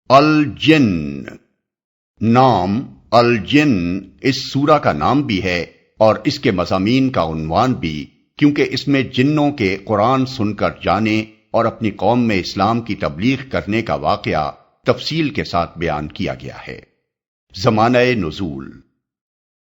الجن نام الجن اس سورہ کا نام بھی ہے اور اس کے مضامین کا عنوان بھی، کیونکہ اس میں جنوں کے قرآن سن کر جانے اور اپنی قوم میں اسلام کی تبلیغ کرنے کا واقعہ تفصیل کے ساتھ بیان کیا گیا ہے۔ زمانہ نزول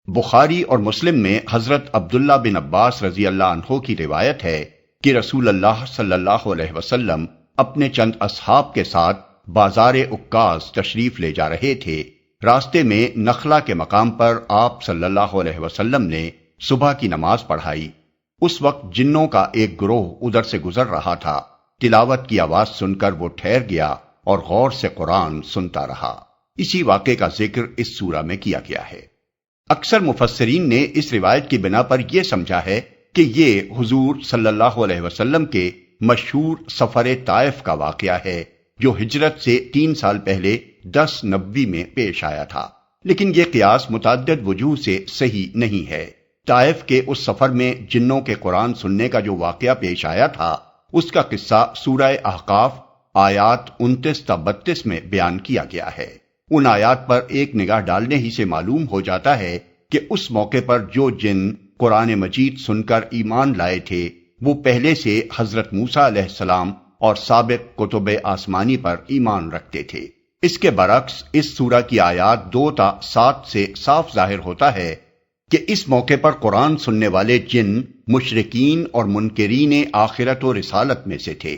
بخاری اور مسلم میں حضرت عبداللہ بن عباس رضی اللہ عنہ کی روایت ہے کہ رسول اللہ صلی اللہ علیہ وسلم اپنے چند اصحاب کے ساتھ بازار عکاظ تشریف لے جا رہے تھے۔ راستے میں نخلا کے مقام پر آپ صلی اللہ علیہ وسلم نے صبح کی نماز پڑھائی۔ اس وقت جنوں کا ایک گروہ ادھر سے گزر رہا تھا۔ تلاوت کی آواز سن کر وہ ٹھہر گیا اور غور سے قرآن سنتا رہا۔ اسی واقعے کا ذکر اس سورہ میں کیا گیا ہے۔ اکثر مفسرین نے اس روایت کی بنا پر یہ سمجھا ہے کہ یہ حضور صلی اللہ علیہ وسلم کے مشہور سفر طائف کا واقعہ ہے، جو ہجرت سے 3 سال پہلے 10 نبوی میں پیش آیا تھا، لیکن یہ قیاس متعدد وجوہ سے صحیح نہیں ہے۔ طائف کے اس سفر میں جنوں کے قرآن سننے کا جو واقعہ پیش آیا تھا، اس کا قصہ سورہ احقاف آیات 29 تا 32 میں بیان کیا گیا ہے۔ ان آیات پر ایک نگاہ ڈالنے ہی سے معلوم ہو جاتا ہے کہ اس موقع پر جو جن قرآن مجید سن کر ایمان لائے تھے، وہ پہلے سے حضرت موسیٰ علیہ السلام اور سابق کتب آسمانی پر ایمان رکھتے تھے۔ اس کے برعکس اس سورہ کی آیات 2 تا 7 سے صاف ظاہر ہوتا ہے کہ اس موقع پر قرآن سننے والے جن مشرکین اور منکرین آخرت و رسالت میں سے تھے۔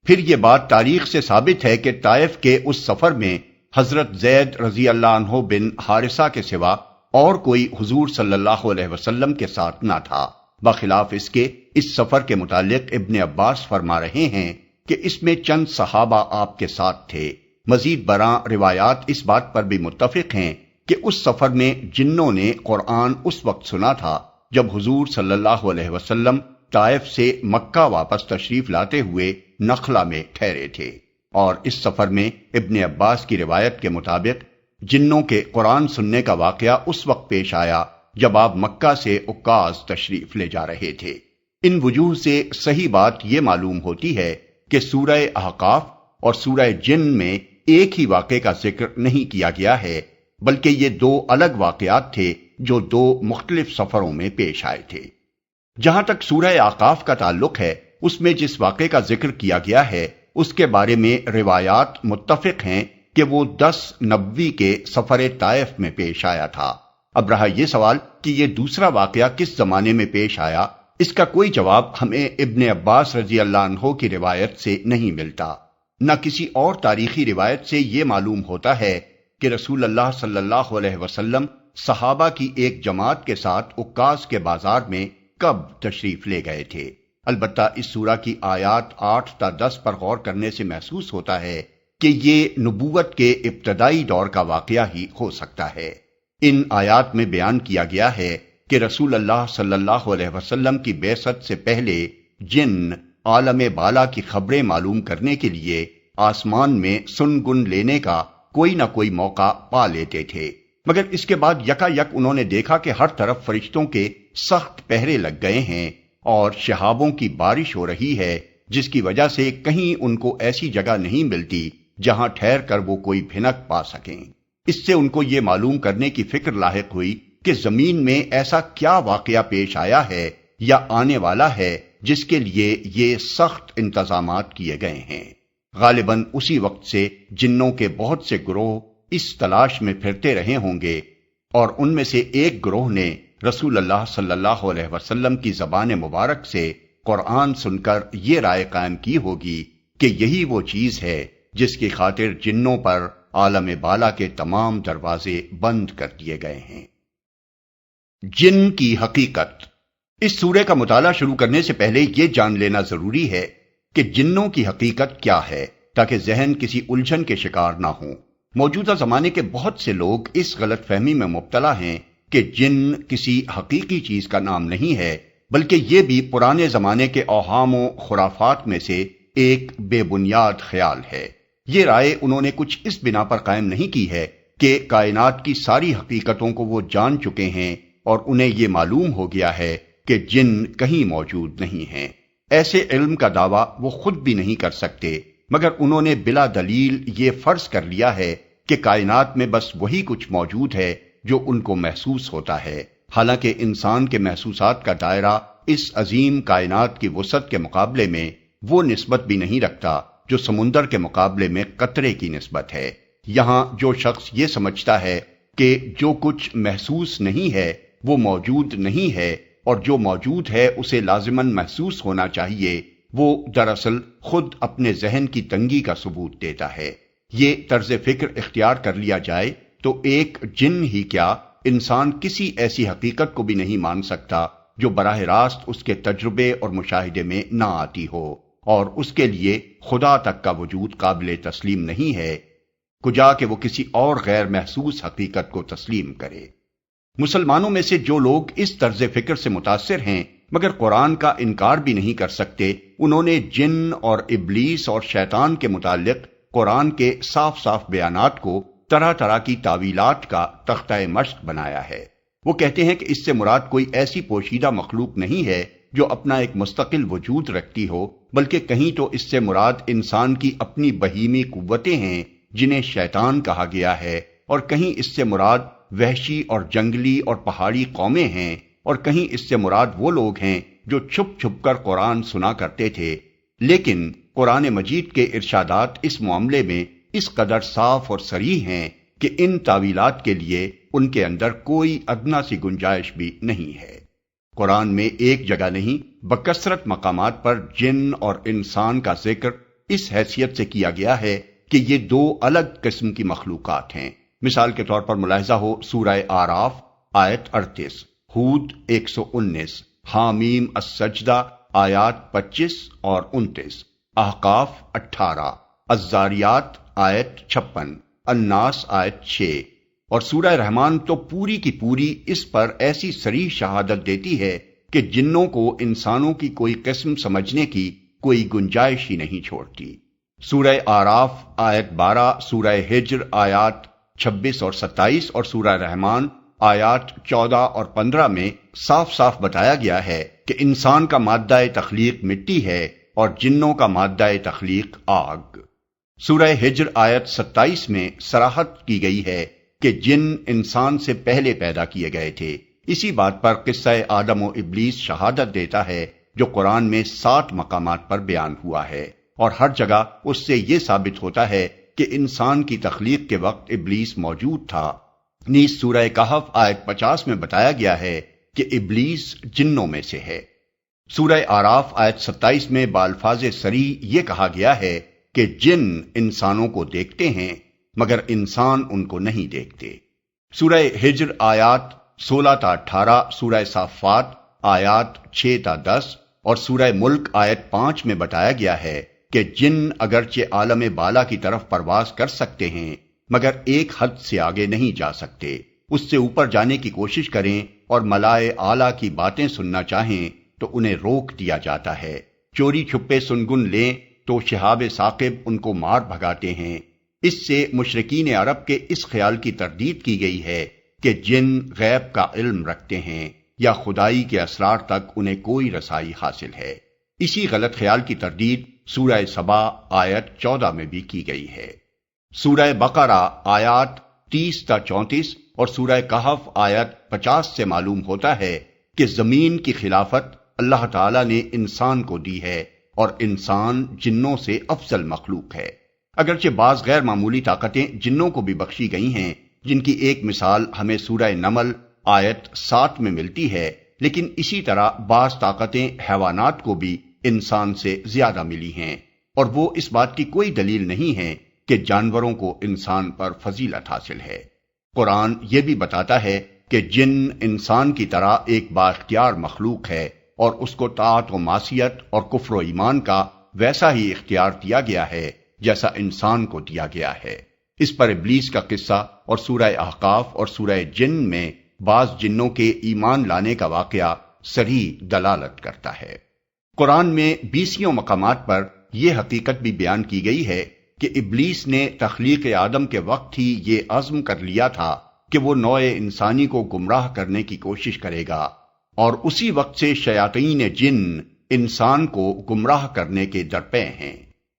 پھر یہ بات تاریخ سے ثابت ہے کہ طائف کے اس سفر میں حضرت زید رضی اللہ عنہ بن حارثہ کے سوا اور کوئی حضور صلی اللہ علیہ وسلم کے ساتھ نہ تھا۔ بخلاف اس کے اس سفر کے متعلق ابن عباس فرما رہے ہیں کہ اس میں چند صحابہ آپ کے ساتھ تھے۔ مزید برآں روایات اس بات پر بھی متفق ہیں کہ اس سفر میں جنوں نے قرآن اس وقت سنا تھا جب حضور صلی اللہ علیہ وسلم طائف سے مکہ واپس تشریف لاتے ہوئے نخلا میں ٹھہرے تھے، اور اس سفر میں ابن عباس کی روایت کے مطابق جنوں کے قرآن سننے کا واقعہ اس وقت پیش آیا جب آپ مکہ سے عکاظ تشریف لے جا رہے تھے۔ ان وجوہ سے صحیح بات یہ معلوم ہوتی ہے کہ سورہ احقاف اور سورہ جن میں ایک ہی واقعے کا ذکر نہیں کیا گیا ہے، بلکہ یہ 2 الگ واقعات تھے جو 2 مختلف سفروں میں پیش آئے تھے۔ جہاں تک سورہ احقاف کا تعلق ہے، اس میں جس واقعے کا ذکر کیا گیا ہے اس کے بارے میں روایات متفق ہیں کہ وہ 10 نبوی کے سفر طائف میں پیش آیا تھا۔ اب رہا یہ سوال کہ یہ دوسرا واقعہ کس زمانے میں پیش آیا، اس کا کوئی جواب ہمیں ابن عباس رضی اللہ عنہ کی روایت سے نہیں ملتا، نہ کسی اور تاریخی روایت سے یہ معلوم ہوتا ہے کہ رسول اللہ صلی اللہ علیہ وسلم صحابہ کی ایک جماعت کے ساتھ عکاظ کے بازار میں کب تشریف لے گئے تھے۔ البتہ اس سورہ کی آیات 8 تا 10 پر غور کرنے سے محسوس ہوتا ہے کہ یہ نبوت کے ابتدائی دور کا واقعہ ہی ہو سکتا ہے۔ ان آیات میں بیان کیا گیا ہے کہ رسول اللہ صلی اللہ علیہ وسلم کی بعثت سے پہلے جن عالم بالا کی خبریں معلوم کرنے کے لیے آسمان میں سن گن لینے کا کوئی نہ کوئی موقع پا لیتے تھے، مگر اس کے بعد یکا یک انہوں نے دیکھا کہ ہر طرف فرشتوں کے سخت پہرے لگ گئے ہیں اور شہابوں کی بارش ہو رہی ہے، جس کی وجہ سے کہیں ان کو ایسی جگہ نہیں ملتی جہاں ٹھہر کر وہ کوئی بھنک پا سکیں۔ اس سے ان کو یہ معلوم کرنے کی فکر لاحق ہوئی کہ زمین میں ایسا کیا واقعہ پیش آیا ہے یا آنے والا ہے جس کے لیے یہ سخت انتظامات کیے گئے ہیں۔ غالباً اسی وقت سے جنوں کے بہت سے گروہ اس تلاش میں پھرتے رہے ہوں گے، اور ان میں سے ایک گروہ نے رسول اللہ صلی اللہ علیہ وسلم کی زبان مبارک سے قرآن سن کر یہ رائے قائم کی ہوگی کہ یہی وہ چیز ہے جس کی خاطر جنوں پر عالم بالا کے تمام دروازے بند کر دیے گئے ہیں۔ جن کی حقیقت۔ اس سورہ کا مطالعہ شروع کرنے سے پہلے یہ جان لینا ضروری ہے کہ جنوں کی حقیقت کیا ہے، تاکہ ذہن کسی الجھن کے شکار نہ ہوں۔ موجودہ زمانے کے بہت سے لوگ اس غلط فہمی میں مبتلا ہیں کہ جن کسی حقیقی چیز کا نام نہیں ہے، بلکہ یہ بھی پرانے زمانے کے اوہام و خرافات میں سے ایک بے بنیاد خیال ہے۔ یہ رائے انہوں نے کچھ اس بنا پر قائم نہیں کی ہے کہ کائنات کی ساری حقیقتوں کو وہ جان چکے ہیں اور انہیں یہ معلوم ہو گیا ہے کہ جن کہیں موجود نہیں ہیں۔ ایسے علم کا دعویٰ وہ خود بھی نہیں کر سکتے، مگر انہوں نے بلا دلیل یہ فرض کر لیا ہے کہ کائنات میں بس وہی کچھ موجود ہے جو ان کو محسوس ہوتا ہے، حالانکہ انسان کے محسوسات کا دائرہ اس عظیم کائنات کی وسعت کے مقابلے میں وہ نسبت بھی نہیں رکھتا جو سمندر کے مقابلے میں قطرے کی نسبت ہے۔ یہاں جو شخص یہ سمجھتا ہے کہ جو کچھ محسوس نہیں ہے وہ موجود نہیں ہے اور جو موجود ہے اسے لازماً محسوس ہونا چاہیے، وہ دراصل خود اپنے ذہن کی تنگی کا ثبوت دیتا ہے۔ یہ طرز فکر اختیار کر لیا جائے تو ایک جن ہی کیا انسان کسی ایسی حقیقت کو بھی نہیں مان سکتا جو براہ راست اس کے تجربے اور مشاہدے میں نہ آتی ہو، اور اس کے لیے خدا تک کا وجود قابل تسلیم نہیں ہے، کجا کہ وہ کسی اور غیر محسوس حقیقت کو تسلیم کرے۔ مسلمانوں میں سے جو لوگ اس طرز فکر سے متاثر ہیں مگر قرآن کا انکار بھی نہیں کر سکتے، انہوں نے جن اور ابلیس اور شیطان کے متعلق قرآن کے صاف صاف بیانات کو طرح طرح کی تعویلات کا تختہ مشق بنایا ہے۔ وہ کہتے ہیں کہ اس سے مراد کوئی ایسی پوشیدہ مخلوق نہیں ہے جو اپنا ایک مستقل وجود رکھتی ہو، بلکہ کہیں تو اس سے مراد انسان کی اپنی بہیمی قوتیں ہیں جنہیں شیطان کہا گیا ہے، اور کہیں اس سے مراد وحشی اور جنگلی اور پہاڑی قومیں ہیں، اور کہیں اس سے مراد وہ لوگ ہیں جو چھپ چھپ کر قرآن سنا کرتے تھے۔ لیکن قرآن مجید کے ارشادات اس معاملے میں اس قدر صاف اور صریح ہیں کہ ان تعویلات کے لیے ان کے اندر کوئی ادنا سی گنجائش بھی نہیں ہے۔ قرآن میں ایک جگہ نہیں بکثرت مقامات پر جن اور انسان کا ذکر اس حیثیت سے کیا گیا ہے کہ یہ دو الگ قسم کی مخلوقات ہیں۔ مثال کے طور پر ملاحظہ ہو سورہ آراف آیت 38، ہود 119، حامیم السجدہ آیات 25 اور 29، احقاف 18، الزاریات آیت 56، الناس آیت 6، اور سورہ رحمان تو پوری کی پوری اس پر ایسی صریح شہادت دیتی ہے کہ جنوں کو انسانوں کی کوئی قسم سمجھنے کی کوئی گنجائش ہی نہیں چھوڑتی۔ سورہ آراف آیت 12، سورہ ہجر آیات 26 اور 27 اور سورہ رحمان آیات 14 اور 15 میں صاف صاف بتایا گیا ہے کہ انسان کا مادہ تخلیق مٹی ہے اور جنوں کا مادہ تخلیق آگ۔ سورہ ہجر آیت 27 میں صراحت کی گئی ہے کہ جن انسان سے پہلے پیدا کیے گئے تھے۔ اسی بات پر قصہ آدم و ابلیس شہادت دیتا ہے جو قرآن میں 7 مقامات پر بیان ہوا ہے، اور ہر جگہ اس سے یہ ثابت ہوتا ہے کہ انسان کی تخلیق کے وقت ابلیس موجود تھا۔ نیز سورہ کہف آیت 50 میں بتایا گیا ہے کہ ابلیس جنوں میں سے ہے۔ سورہ آراف آیت 27 میں بالفاظ صریح یہ کہا گیا ہے کہ جن انسانوں کو دیکھتے ہیں مگر انسان ان کو نہیں دیکھتے۔ سورہ ہجر آیات 16 تا 18، سورہ صافات آیات 6 تا 10 اور سورہ ملک آیت 5 میں بتایا گیا ہے کہ جن اگرچہ عالم بالا کی طرف پرواز کر سکتے ہیں مگر ایک حد سے آگے نہیں جا سکتے، اس سے اوپر جانے کی کوشش کریں اور ملائے اعلیٰ کی باتیں سننا چاہیں تو انہیں روک دیا جاتا ہے، چوری چھپے سنگن لیں تو شہاب ثاقب ان کو مار بھگاتے ہیں۔ اس سے مشرکین عرب کے اس خیال کی تردید کی گئی ہے کہ جن غیب کا علم رکھتے ہیں یا خدائی کے اسرار تک انہیں کوئی رسائی حاصل ہے۔ اسی غلط خیال کی تردید سورہ سبا آیت 14 میں بھی کی گئی ہے۔ سورہ بقرہ آیات 30 تا 34 اور سورہ کہف آیت 50 سے معلوم ہوتا ہے کہ زمین کی خلافت اللہ تعالیٰ نے انسان کو دی ہے اور انسان جنوں سے افضل مخلوق ہے۔ اگرچہ بعض غیر معمولی طاقتیں جنوں کو بھی بخشی گئی ہیں، جن کی ایک مثال ہمیں سورہ نمل آیت 7 میں ملتی ہے، لیکن اسی طرح بعض طاقتیں حیوانات کو بھی انسان سے زیادہ ملی ہیں، اور وہ اس بات کی کوئی دلیل نہیں ہے کہ جانوروں کو انسان پر فضیلت حاصل ہے۔ قرآن یہ بھی بتاتا ہے کہ جن انسان کی طرح ایک بااختیار مخلوق ہے اور اس کو طاعت و معصیت اور کفر و ایمان کا ویسا ہی اختیار دیا گیا ہے جیسا انسان کو دیا گیا ہے۔ اس پر ابلیس کا قصہ اور سورہ احقاف اور سورہ جن میں بعض جنوں کے ایمان لانے کا واقعہ صریح دلالت کرتا ہے۔ قرآن میں 20 مقامات پر یہ حقیقت بھی بیان کی گئی ہے کہ ابلیس نے تخلیق آدم کے وقت ہی یہ عزم کر لیا تھا کہ وہ نوع انسانی کو گمراہ کرنے کی کوشش کرے گا، اور اسی وقت سے شیاطین جن انسان کو گمراہ کرنے کے درپے ہیں۔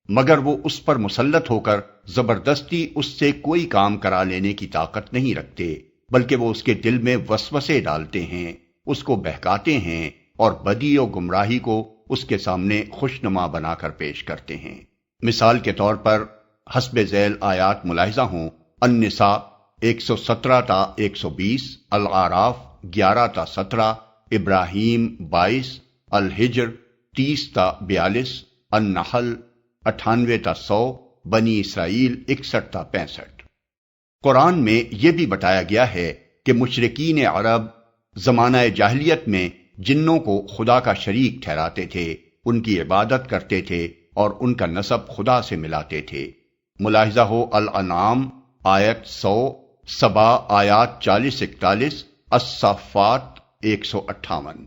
مگر وہ اس پر مسلط ہو کر زبردستی اس سے کوئی کام کرا لینے کی طاقت نہیں رکھتے، بلکہ وہ اس کے دل میں وسوسے ڈالتے ہیں، اس کو بہکاتے ہیں اور بدی و گمراہی کو اس کے سامنے خوشنما بنا کر پیش کرتے ہیں۔ مثال کے طور پر حسب ذیل آیات ملاحظہ ہوں: النساء 117 تا 120، الاعراف 11 تا 17، ابراہیم 22، الحجر 30 تا 42، النحل 98 تا 100، بنی اسرائیل 61 تا 65۔ قرآن میں یہ بھی بتایا گیا ہے کہ مشرکین عرب زمانہ جاہلیت میں جنوں کو خدا کا شریک ٹھہراتے تھے، ان کی عبادت کرتے تھے اور ان کا نسب خدا سے ملاتے تھے۔ ملاحظہ ہو الانعام آیت 100، سبا آیات 40-41، الصافات 158۔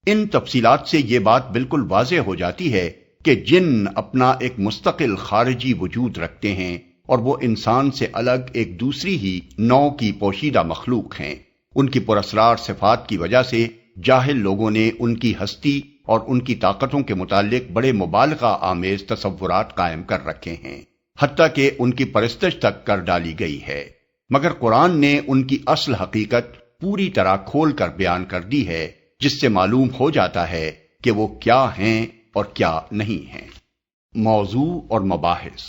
ان تفصیلات سے یہ بات بالکل واضح ہو جاتی ہے کہ جن اپنا ایک مستقل خارجی وجود رکھتے ہیں اور وہ انسان سے الگ ایک دوسری ہی نوع کی پوشیدہ مخلوق ہیں۔ ان کی پراسرار صفات کی وجہ سے جاہل لوگوں نے ان کی ہستی اور ان کی طاقتوں کے متعلق بڑے مبالغہ آمیز تصورات قائم کر رکھے ہیں، حتیٰ کہ ان کی پرستش تک کر ڈالی گئی ہے۔ مگر قرآن نے ان کی اصل حقیقت پوری طرح کھول کر بیان کر دی ہے، جس سے معلوم ہو جاتا ہے کہ وہ کیا ہیں اور کیا نہیں ہیں۔ موضوع اور مباحث۔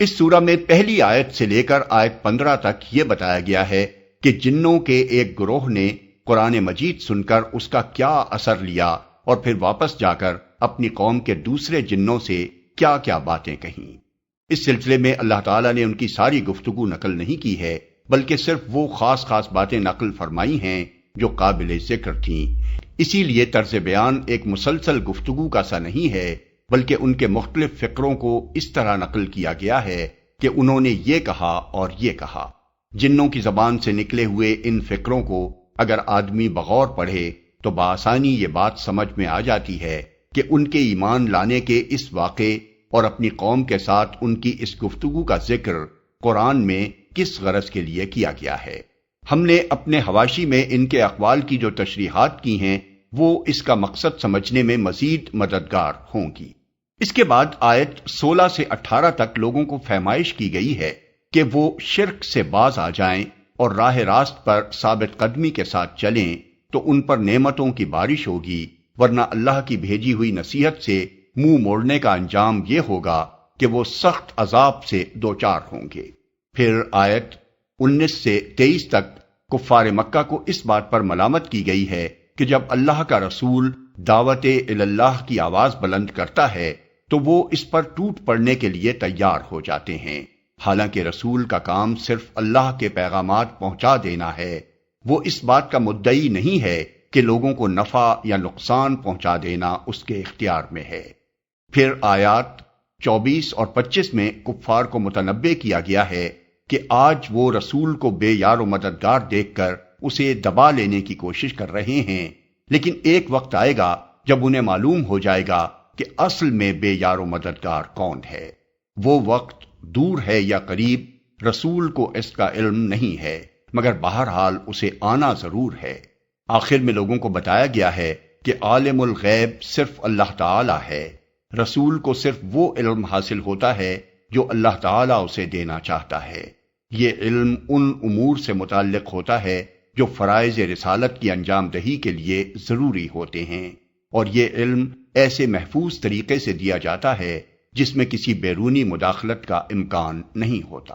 اس سورہ میں پہلی آیت سے لے کر آیت 15 تک یہ بتایا گیا ہے کہ جنوں کے ایک گروہ نے قرآن مجید سن کر اس کا کیا اثر لیا اور پھر واپس جا کر اپنی قوم کے دوسرے جنوں سے کیا کیا باتیں کہیں۔ اس سلسلے میں اللہ تعالیٰ نے ان کی ساری گفتگو نقل نہیں کی ہے، بلکہ صرف وہ خاص خاص باتیں نقل فرمائی ہیں جو قابل ذکر تھیں۔ اسی لیے طرز بیان ایک مسلسل گفتگو کا سا نہیں ہے، بلکہ ان کے مختلف فقروں کو اس طرح نقل کیا گیا ہے کہ انہوں نے یہ کہا اور یہ کہا۔ جنوں کی زبان سے نکلے ہوئے ان فقروں کو اگر آدمی بغور پڑھے تو بآسانی یہ بات سمجھ میں آ جاتی ہے کہ ان کے ایمان لانے کے اس واقعے اور اپنی قوم کے ساتھ ان کی اس گفتگو کا ذکر قرآن میں کس غرض کے لیے کیا گیا ہے۔ ہم نے اپنے حواشی میں ان کے اقوال کی جو تشریحات کی ہیں وہ اس کا مقصد سمجھنے میں مزید مددگار ہوں گی۔ اس کے بعد آیت 16 سے 18 تک لوگوں کو فہمائش کی گئی ہے کہ وہ شرک سے باز آ جائیں اور راہ راست پر ثابت قدمی کے ساتھ چلیں تو ان پر نعمتوں کی بارش ہوگی، ورنہ اللہ کی بھیجی ہوئی نصیحت سے منہ موڑنے کا انجام یہ ہوگا کہ وہ سخت عذاب سے دوچار ہوں گے۔ پھر آیت 19 سے 23 تک کفار مکہ کو اس بات پر ملامت کی گئی ہے کہ جب اللہ کا رسول دعوت اللہ کی آواز بلند کرتا ہے تو وہ اس پر ٹوٹ پڑنے کے لیے تیار ہو جاتے ہیں، حالانکہ رسول کا کام صرف اللہ کے پیغامات پہنچا دینا ہے۔ وہ اس بات کا مدعی نہیں ہے کہ لوگوں کو نفع یا نقصان پہنچا دینا اس کے اختیار میں ہے۔ پھر آیات 24 اور 25 میں کفار کو متنبہ کیا گیا ہے کہ آج وہ رسول کو بے یار و مددگار دیکھ کر اسے دبا لینے کی کوشش کر رہے ہیں، لیکن ایک وقت آئے گا جب انہیں معلوم ہو جائے گا کہ اصل میں بے یار و مددگار کون ہے۔ وہ وقت دور ہے یا قریب، رسول کو اس کا علم نہیں ہے، مگر بہرحال اسے آنا ضرور ہے۔ آخر میں لوگوں کو بتایا گیا ہے کہ عالم الغیب صرف اللہ تعالی ہے، رسول کو صرف وہ علم حاصل ہوتا ہے جو اللہ تعالیٰ اسے دینا چاہتا ہے۔ یہ علم ان امور سے متعلق ہوتا ہے جو فرائض رسالت کی انجام دہی کے لیے ضروری ہوتے ہیں، اور یہ علم ایسے محفوظ طریقے سے دیا جاتا ہے جس میں کسی بیرونی مداخلت کا امکان نہیں ہوتا۔